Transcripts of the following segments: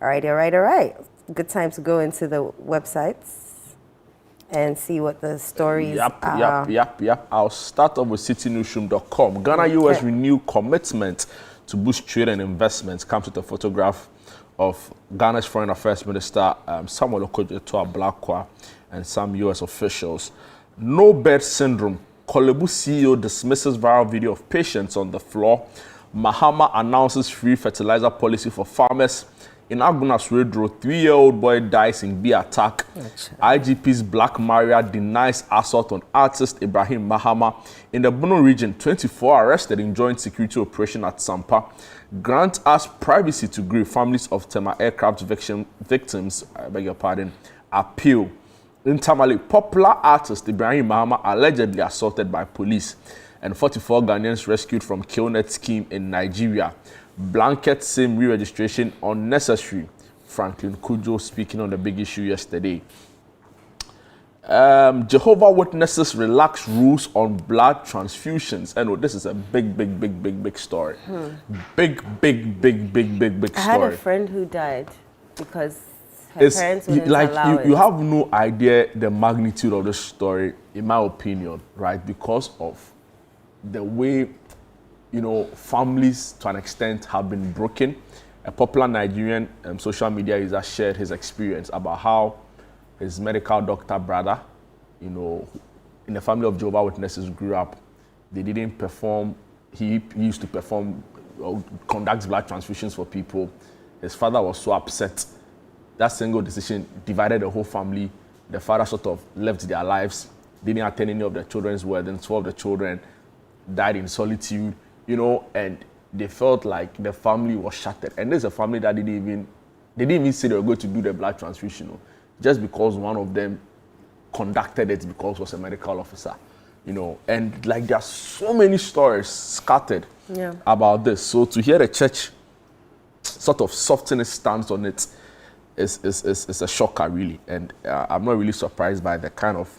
All right. Good time to go into the websites and see what the stories are. Yep. I'll start off with citynewsroom.com. Ghana-US renew commitment to boost trade and investments. Comes with a photograph of Ghana's Foreign Affairs Minister Samuel Okudzeto Ablakwa and some US officials. No bed syndrome. Kolebu CEO dismisses viral video of patients on the floor. Mahama announces free fertilizer policy for farmers. In Agunas Redro, 3-year-old boy dies in bee attack. IGP's Black Maria denies assault on artist Ibrahim Mahama. In the Bono region, 24 arrested in joint security operation at Sampa. Grant us privacy to grieve. Families of Tema aircraft victims, appeal. In Tamale, popular artist Ibrahim Mahama allegedly assaulted by police. And 44 Ghanaians rescued from killnet scheme in Nigeria. Blanket SIM re-registration unnecessary. Franklin Kujo speaking on the big issue yesterday. Jehovah Witnesses relax rules on blood transfusions. And this is a big story. Big story. I had a friend who died because her parents wouldn't allow it. You have no idea the magnitude of the story, in my opinion, right? Because of the way, families to an extent have been broken. A popular Nigerian social media user shared his experience about how his medical doctor brother, in the family of Jehovah Witnesses grew up. They didn't perform, he used to perform, conduct blood transfusions for people. His father was so upset. That single decision divided the whole family. The father sort of left their lives, didn't attend any of the children's weddings. 12 of the children died in solitude, and they felt like the family was shattered. And there's a family that didn't even say they were going to do the blood transfusion, just because one of them conducted it because he was a medical officer, And there are so many stories scattered about this. So to hear the church sort of soften its stance on it is a shocker, really. And I'm not really surprised by the kind of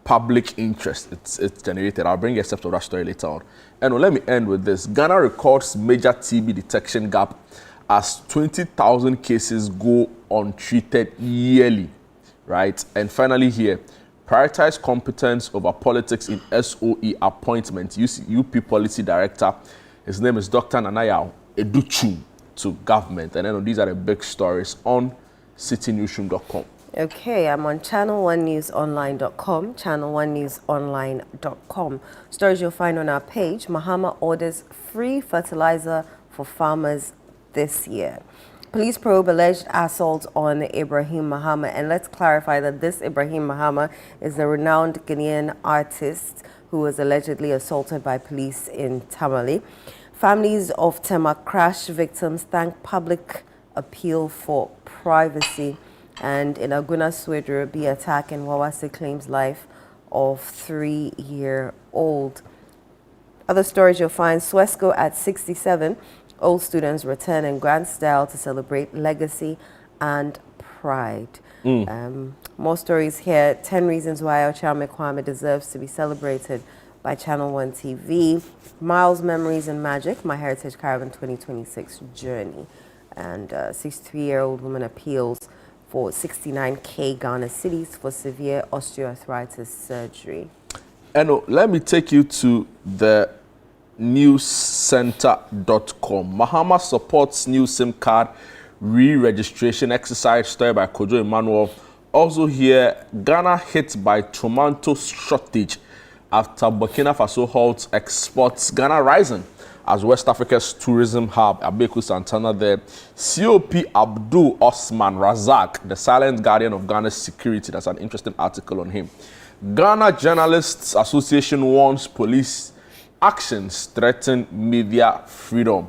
public interest it's generated. I'll bring you a step of that story later on. And let me end with this. Ghana records major TB detection gap as 20,000 cases go untreated yearly, right? And finally here, prioritize competence over politics in SOE appointment. UP Policy Director, his name is Dr. Nanaya Educhu, to government. And then these are the big stories on citynewsroom.com. Okay, I'm on ChannelOneNewsOnline.com, ChannelOneNewsOnline.com. Stories you'll find on our page. Mahama orders free fertilizer for farmers this year. Police probe alleged assault on Ibrahim Mahama. And let's clarify that this Ibrahim Mahama is the renowned Ghanaian artist who was allegedly assaulted by police in Tamale. Families of Tema crash victims thank public appeal for privacy. And in Aguna Swedru, bee attack in Wawase claims life of 3-year-old. Other stories you'll find: Swesco at 67. Old students return in grand style to celebrate legacy and pride. More stories here. 10 reasons why Ochame Kwame deserves to be celebrated by Channel One TV. Miles, Memories and Magic, My Heritage Caravan 2026 Journey. And 63-year-old woman appeals for 69K Ghana cedis for severe osteoarthritis surgery. And let me take you to the newscenter.com. Mahama supports new SIM card re-registration exercise, story by Kojo Emmanuel. Also here, Ghana hit by tomato shortage after Burkina Faso halts exports. Ghana rising as West Africa's tourism hub. Abeku Santana there. COP Abdul Osman Razak, the silent guardian of Ghana's security. That's an interesting article on him. Ghana Journalists Association warns police actions threaten media freedom.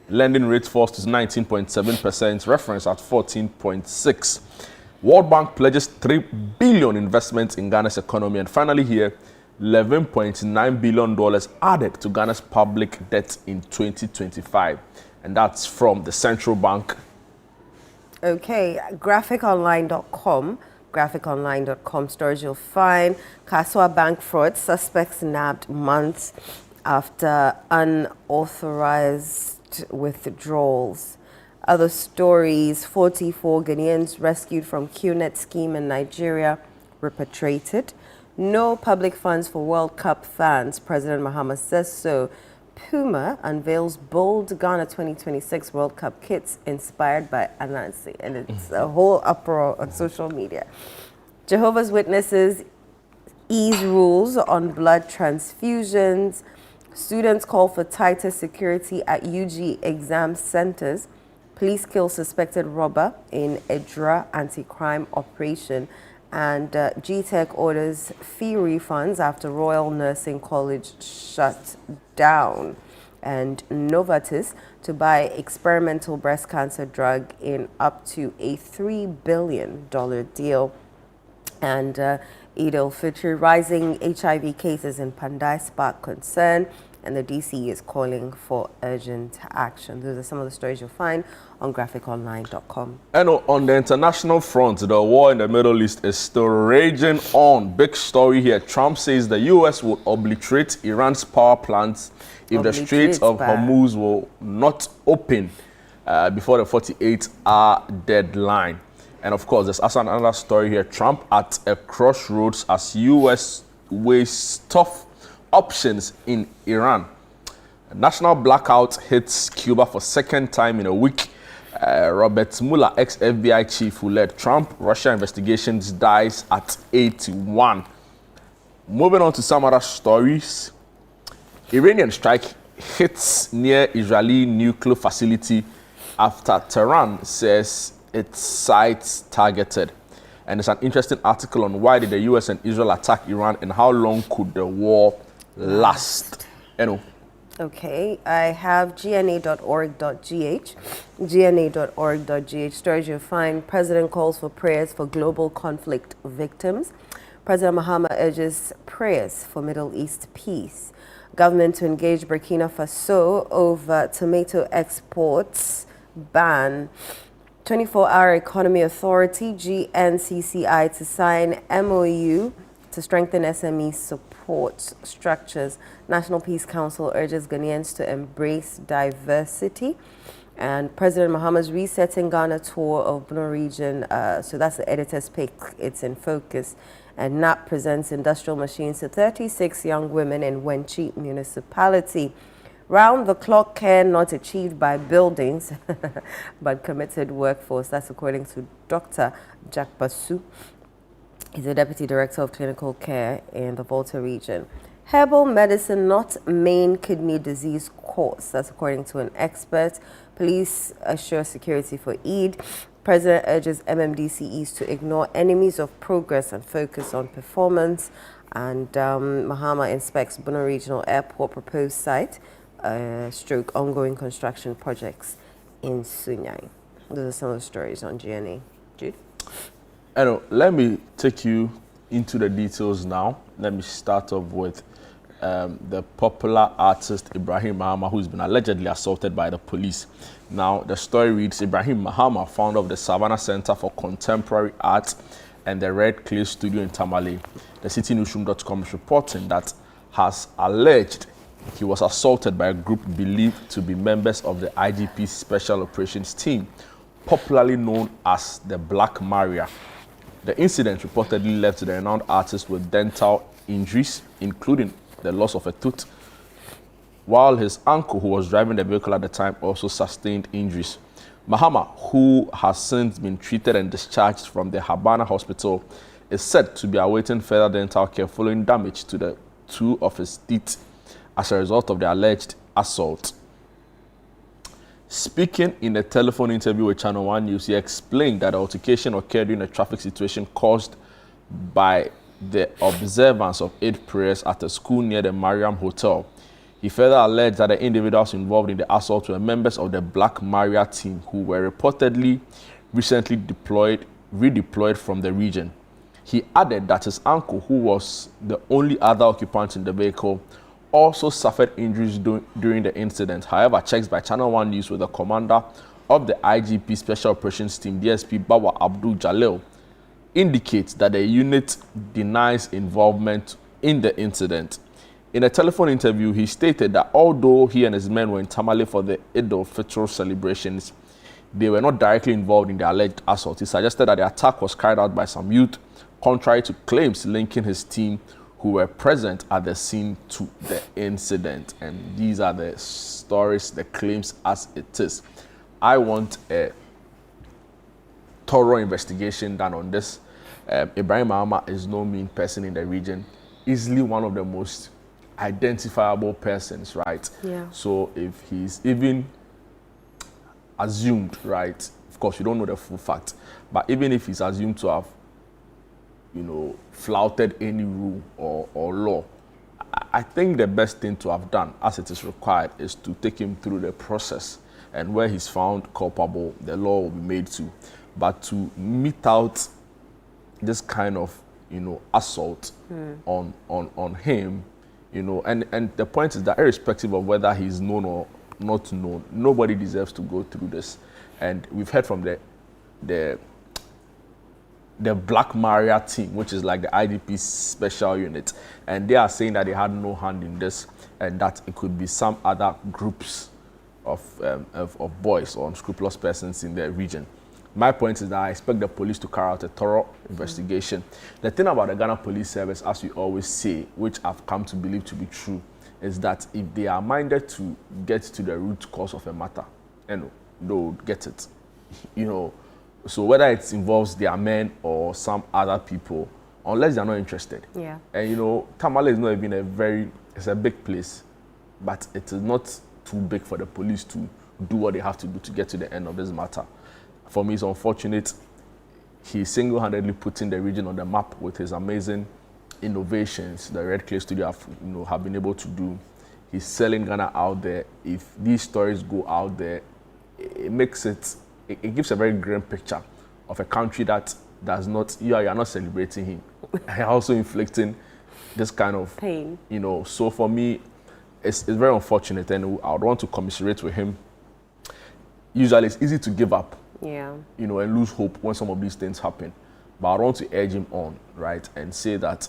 Lending rate falls to 19.7%, reference at 14.6. World Bank pledges $3 billion investments in Ghana's economy. And finally here, $11.9 billion added to Ghana's public debt in 2025. And that's from the central bank. Okay, graphiconline.com. Graphiconline.com stories you'll find. Kaswa bank fraud. Suspects nabbed months after unauthorized swift withdrawals. Other stories: 44 Ghanaians rescued from QNet scheme in Nigeria repatriated. No public funds for World Cup fans. President Mahama says so. Puma unveils bold Ghana 2026 World Cup kits inspired by Anansi. And it's a whole uproar on social media. Jehovah's Witnesses ease rules on blood transfusions. Students call for tighter security at UG exam centers. Police kill suspected robber in Edra anti-crime operation. And GTech orders fee refunds after Royal Nursing College shut down. And Novartis to buy experimental breast cancer drug in up to a $3 billion deal. And Eid al-Fitr, rising HIV cases in Pandai spark concern, and the DC is calling for urgent action. Those are some of the stories you'll find on graphiconline.com. And on the international front, the war in the Middle East is still raging on. Big story here. Trump says the U.S. will obliterate Iran's power plants if the Strait of Hormuz will not open before the 48-hour deadline. And of course, there's also another story here. Trump at a crossroads as U.S. weighs tough options in Iran. A national blackout hits Cuba for second time in a week. Robert Mueller, ex-FBI chief who led Trump-Russia investigations, dies at 81. Moving on to some other stories. Iranian strike hits near Israeli nuclear facility after Tehran says its sites targeted. And it's an interesting article on why did the US and Israel attack Iran and how long could the war last. Okay, I have gna.org.gh. gna.org.gh. Stories you'll find: President calls for prayers for global conflict victims. President Mahama urges prayers for Middle East peace. Government to engage Burkina Faso over tomato exports ban. 24-hour Economy Authority, GNCCI, to sign MOU to strengthen SME support structures. National Peace Council urges Ghanaians to embrace diversity. And President Mahama's resetting Ghana tour of Bono region. So that's the editor's pick. It's in focus. And NAP presents industrial machines to 36 young women in Wenchi municipality. Round-the-clock care not achieved by buildings, but committed workforce. That's according to Dr. Jack Basu. He's the Deputy Director of Clinical Care in the Volta region. Herbal medicine not main kidney disease cause. That's according to an expert. Police assure security for Eid. President urges MMDCEs to ignore enemies of progress and focus on performance. And Mahama inspects Bono Regional Airport proposed site, stroke ongoing construction projects in Sunyai. Those are some of the stories on GNA. Jude? Let me take you into the details now. Let me start off with the popular artist Ibrahim Mahama, who's been allegedly assaulted by the police. Now, the story reads: Ibrahim Mahama, founder of the Savannah Center for Contemporary Art and the Red Clay Studio in Tamale. The citynewsroom.com is reporting that has alleged he was assaulted by a group believed to be members of the IGP Special Operations Team, popularly known as the Black Maria. The incident reportedly left the renowned artist with dental injuries, including the loss of a tooth, while his uncle, who was driving the vehicle at the time, also sustained injuries. Mahama, who has since been treated and discharged from the Habana Hospital, is said to be awaiting further dental care following damage to the two of his teeth as a result of the alleged assault. Speaking in a telephone interview with ChannelOne News, he explained that the altercation occurred during a traffic situation caused by the observance of Eid prayers at a school near the Mariam Hotel. He further alleged that the individuals involved in the assault were members of the Black Maria team who were reportedly recently redeployed from the region. He added that his uncle, who was the only other occupant in the vehicle, also suffered injuries during the incident. However, checks by ChannelOne News with the commander of the IGP Special Operations Team, DSP Bawa Abdul Jalil, indicates that the unit denies involvement in the incident. In a telephone interview, he stated that although he and his men were in Tamale for the Eid al-Fitr celebrations, they were not directly involved in the alleged assault. He suggested that the attack was carried out by some youth, contrary to claims linking his team who were present at the scene to the incident. And these are the stories, the claims as it is. I want a thorough investigation done on this. Ibrahim Mahama is no mean person in the region, easily one of the most identifiable persons, right? Yeah. So if he's even assumed, right, of course you don't know the full fact, but even if he's assumed to have, flouted any rule or law, I think the best thing to have done, as it is required, is to take him through the process, and where he's found culpable, the law will be made to. But to mete out this kind of, assault on him, and the point is that irrespective of whether he's known or not known, nobody deserves to go through this. And we've heard from the Black Maria team, which is like the IDP special unit, and they are saying that they had no hand in this, and that it could be some other groups of boys or unscrupulous persons in the region. My point is that I expect the police to carry out a thorough investigation. The thing about the Ghana Police Service, as we always say, which I've come to believe to be true, is that if they are minded to get to the root cause of a matter, they'll get it. So whether it involves their men or some other people, unless they're not interested. Yeah. And Tamale is not even it's a big place, but it is not too big for the police to do what they have to do to get to the end of this matter. For me, it's unfortunate. He single-handedly putting the region on the map with his amazing innovations. The Red Clay Studio have been able to do. He's selling Ghana out there. If these stories go out there, it gives a very grim picture of a country that does not, you are not celebrating him. Also inflicting this kind of pain. So for me, it's very unfortunate, and I would want to commiserate with him. Usually it's easy to give up. Yeah. And lose hope when some of these things happen. But I want to urge him on, right, and say that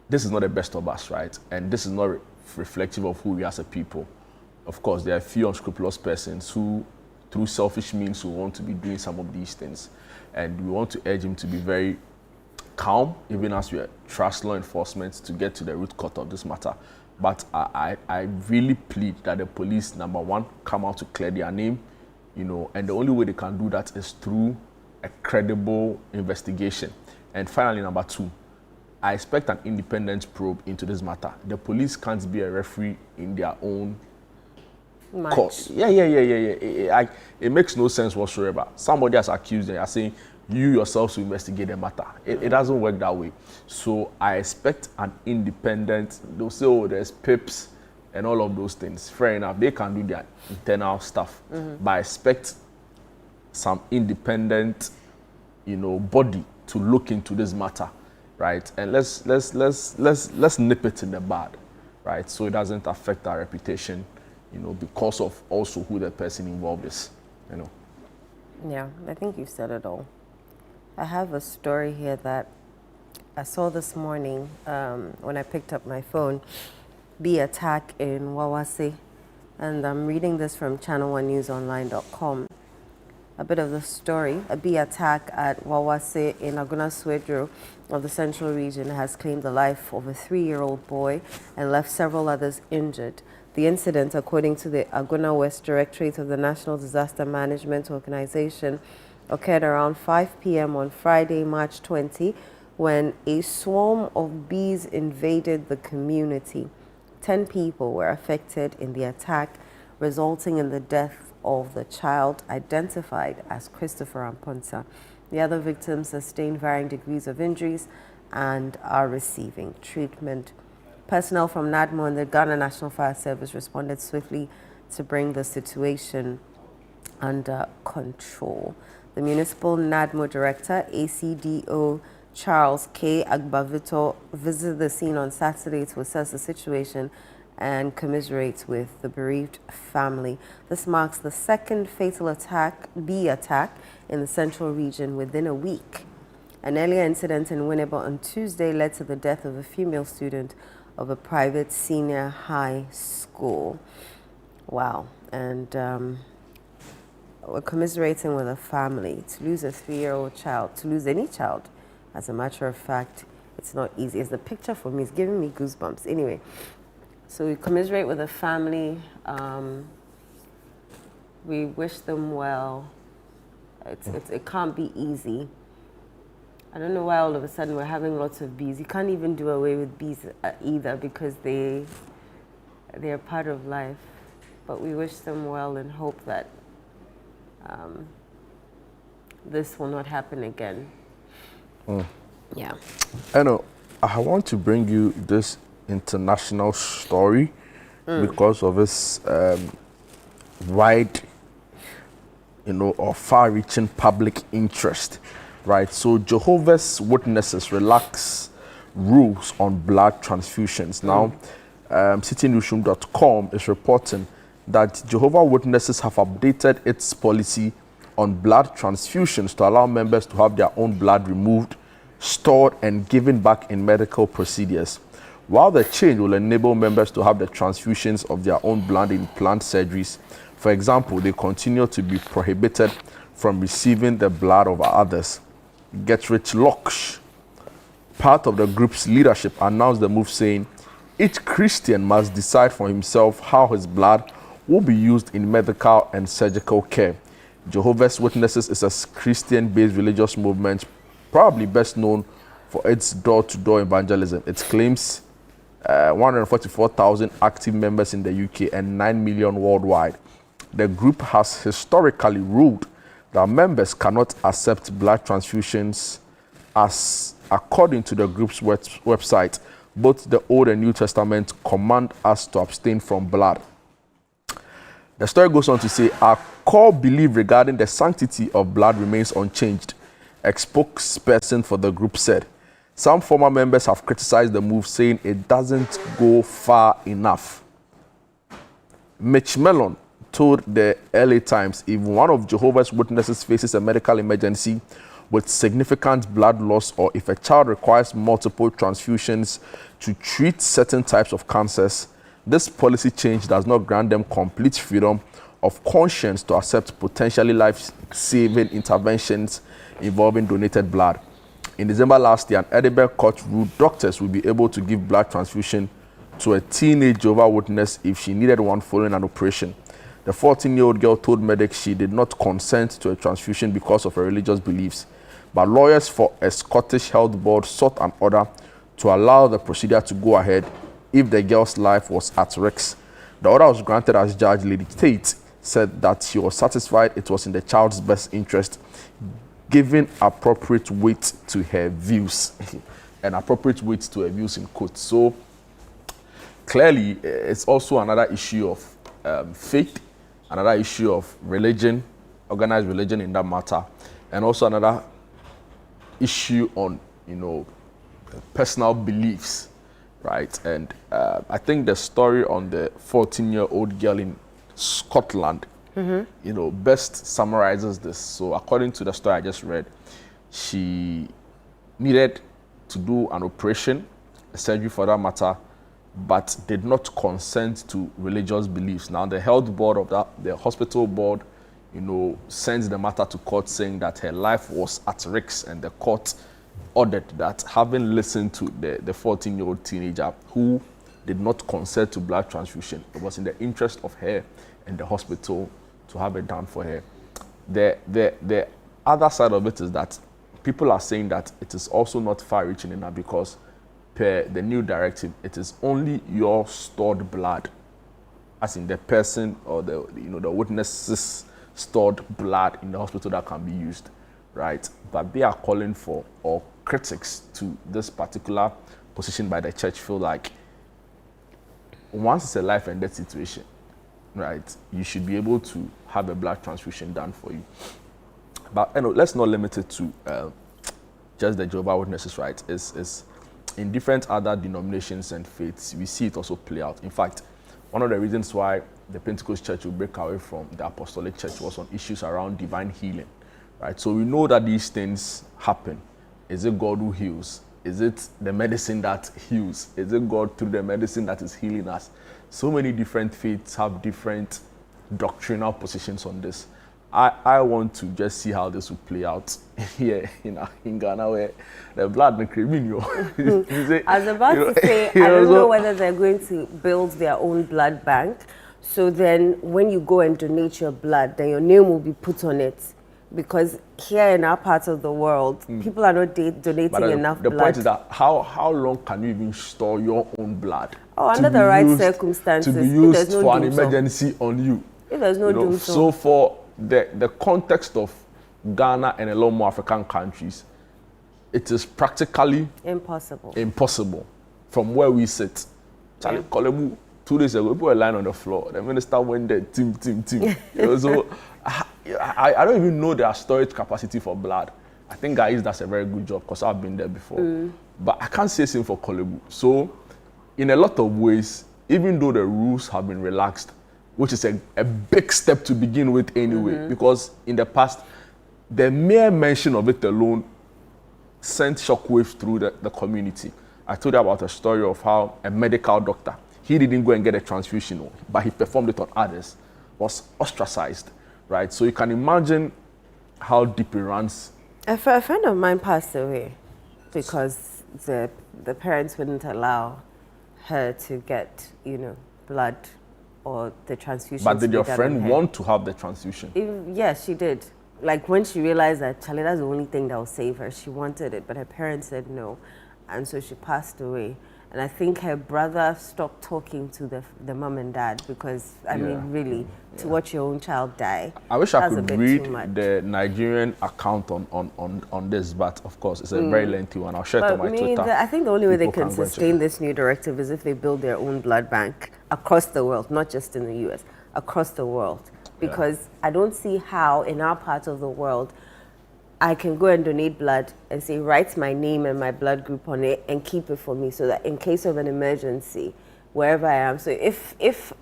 this is not the best of us, right? And this is not reflective of who we are as a people. Of course, there are a few unscrupulous persons who, through selfish means, will want to be doing some of these things. And we want to urge him to be very calm, even as we trust law enforcement to get to the root cause of this matter. But I really plead that the police, number one, come out to clear their name, and the only way they can do that is through a credible investigation. And finally, number two, I expect an independent probe into this matter. The police can't be a referee in their own court. Yeah. It makes no sense whatsoever. Somebody has accused them, are saying, you yourselves to investigate the matter. It doesn't work that way. So I expect an independent, they'll say, oh, there's PIPs and all of those things. Fair enough, they can do their internal stuff. But I expect some independent, body to look into this matter, right? And let's nip it in the bud, right? So it doesn't affect our reputation, because of also who the person involved is, Yeah, I think you said it all. I have a story here that I saw this morning when I picked up my phone. Be attack in Wawase, and I'm reading this from ChannelOneNewsOnline.com. A bit of the story. A bee attack at Wawase in Aguna Swedro of the Central Region has claimed the life of a 3-year-old boy and left several others injured. The incident, according to the Aguna West Directorate of the National Disaster Management Organization, occurred around 5 p.m. on Friday, March 20, when a swarm of bees invaded the community. 10 people were affected in the attack, resulting in the death of the child, identified as Christopher Amponsa. The other victims sustained varying degrees of injuries and are receiving treatment. Personnel from NADMO and the Ghana National Fire Service responded swiftly to bring the situation under control. The Municipal NADMO Director, ACDO Charles K. Agbavito, visited the scene on Saturday to assess the situation and commiserate with the bereaved family. This marks the second fatal bee attack in the Central Region within a week. An earlier incident in Winneba on Tuesday led to the death of a female student of a private senior high school. Wow. And we're commiserating with a family. To lose a 3-year-old child, to lose any child, as a matter of fact, it's not easy. It's the picture for me. It's giving me goosebumps. Anyway, so we commiserate with the family. We wish them well. It can't be easy. I don't know why all of a sudden we're having lots of bees. You can't even do away with bees either, because they're part of life. But we wish them well and hope that this will not happen again. Yeah. I know. I want to bring you this international story because of its wide, or far-reaching public interest, right? So Jehovah's Witnesses relax rules on blood transfusions. Now, citynewsroom.com is reporting that Jehovah's Witnesses have updated its policy on blood transfusions to allow members to have their own blood removed, stored, and given back in medical procedures. While the change will enable members to have the transfusions of their own blood in planned surgeries, for example, they continue to be prohibited from receiving the blood of others. Get Rich Locke, part of the group's leadership, announced the move, saying each Christian must decide for himself how his blood will be used in medical and surgical care. Jehovah's Witnesses is a Christian-based religious movement, probably best known for its door-to-door evangelism. It claims 144,000 active members in the UK and 9 million worldwide. The group has historically ruled that members cannot accept blood transfusions, as according to the group's website, both the Old and New Testament command us to abstain from blood. The story goes on to say, our core belief regarding the sanctity of blood remains unchanged, a spokesperson for the group said. Some former members have criticized the move, saying it doesn't go far enough. Mitch Mellon told the LA Times if one of Jehovah's Witnesses faces a medical emergency with significant blood loss, or if a child requires multiple transfusions to treat certain types of cancers, this policy change does not grant them complete freedom of conscience to accept potentially life-saving interventions involving donated blood. In December last year, an Edinburgh court ruled doctors would be able to give blood transfusion to a teenage Jehovah's Witness if she needed one following an operation. The 14-year-old girl told medics she did not consent to a transfusion because of her religious beliefs, but lawyers for a Scottish health board sought an order to allow the procedure to go ahead if the girl's life was at risk. The order was granted as Judge Lady Tate said that she was satisfied it was in the child's best interest, giving appropriate weight to her views. And appropriate weight to her views in quotes. So clearly, it's also another issue of faith, another issue of religion, organized religion in that matter, and also another issue on, personal beliefs, right? And I think the story on the 14-year-old girl in Scotland, best summarizes this. So according to the story I just read, she needed to do an operation, a surgery for that matter, but did not consent to religious beliefs. Now the health board of the hospital board, sends the matter to court saying that her life was at risk, and the court ordered that, having listened to the 14-year-old teenager who did not consent to blood transfusion, it was in the interest of her and the hospital to have it done for her. The other side of it is that people are saying that it is also not far-reaching enough, because per the new directive, it is only your stored blood, as in the person or the witness's stored blood in the hospital, that can be used, right? But they are calling for, or critics to this particular position by the church feel like, once it's a life and death situation, right, you should be able to have a blood transfusion done for you. But let's not limit it to just the Jehovah's Witnesses, right? It's in different other denominations and faiths, we see it also play out. In fact, one of the reasons why the Pentecost Church will break away from the Apostolic Church was on issues around divine healing, right? So we know that these things happen. Is it God who heals? Is it the medicine that heals? Is it God through the medicine that is healing us? So many different faiths have different doctrinal positions on this. I want to just see how this will play out here in Ghana, where the blood and criminal. I was about to say, I don't know whether they're going to build their own blood bank. So then when you go and donate your blood, then your name will be put on it. Because here in our part of the world, people are not donating enough blood. The point is that how long can you even store your own blood? Oh, under the right circumstances. To be used for an emergency on you. If there's no doom so for the context of Ghana and a lot more African countries, it is practically impossible from where we sit. Charlie Kolebu, 2 days ago, people were lying on the floor. The minister went there, team. So I don't even know their storage capacity for blood. I think guys, that's a very good job because I've been there before. But I can't say same for Kolebu. So in a lot of ways, even though the rules have been relaxed, which is a big step to begin with anyway, because in the past, the mere mention of it alone sent shockwaves through the community. I told you about a story of how a medical doctor, he didn't go and get a transfusion, but he performed it on others, was ostracized, right? So you can imagine how deep it runs. A friend of mine passed away because the parents wouldn't allow her to get, blood or the transfusion. But did your friend want to have the transfusion? Yes, she did. Like when she realized that, Charlie, that's the only thing that will save her, she wanted it, but her parents said no. And so she passed away. And I think her brother stopped talking to the mom and dad because, I mean, really, to watch your own child die. I wish I could read the Nigerian account on this, but of course, it's a very lengthy one. I'll share it on my Twitter. I think the only way they can sustain this new directive is if they build their own blood bank across the world, not just in the US, across the world. Because I don't see how, in our part of the world, I can go and donate blood and say, write my name and my blood group on it and keep it for me so that in case of an emergency, wherever I am. So if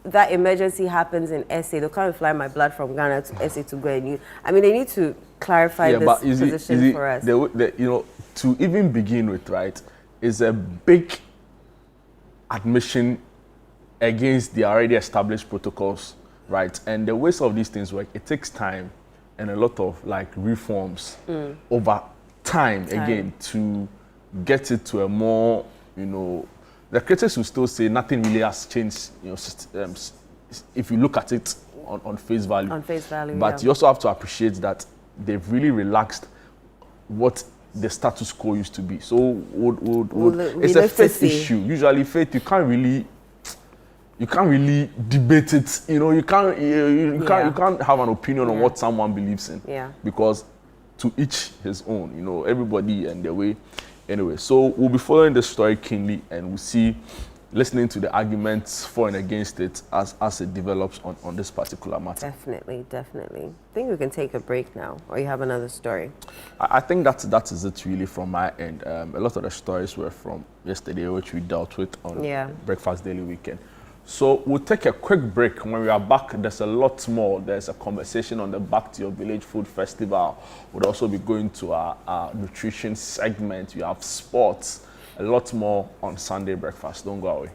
that emergency happens in SA, they'll come and fly my blood from Ghana to SA to go and use. I mean, they need to clarify this position for us. To even begin with, right, is a big admission against the already established protocols, right? And the ways of these things work, it takes time and a lot of reforms over time again to get it to a more, the critics will still say nothing really has changed, if you look at it on face value. On face value, but you also have to appreciate that they've really relaxed what the status quo used to be. So it's a faith issue. Usually faith, you can't really debate it. You can't have an opinion on what someone believes in. Because to each his own, everybody and their way. Anyway, so we'll be following the story keenly and we'll see, listening to the arguments for and against it as it develops on this particular matter. Definitely. I think we can take a break now, or you have another story? I think that is it really from my end. A lot of the stories were from yesterday, which we dealt with on Breakfast Daily Weekend. So we'll take a quick break. When we are back, there's a lot more. There's a conversation on the Back to Your Village Food Festival. We'll also be going to our nutrition segment. We have sports, a lot more on Sunday Breakfast. Don't go away.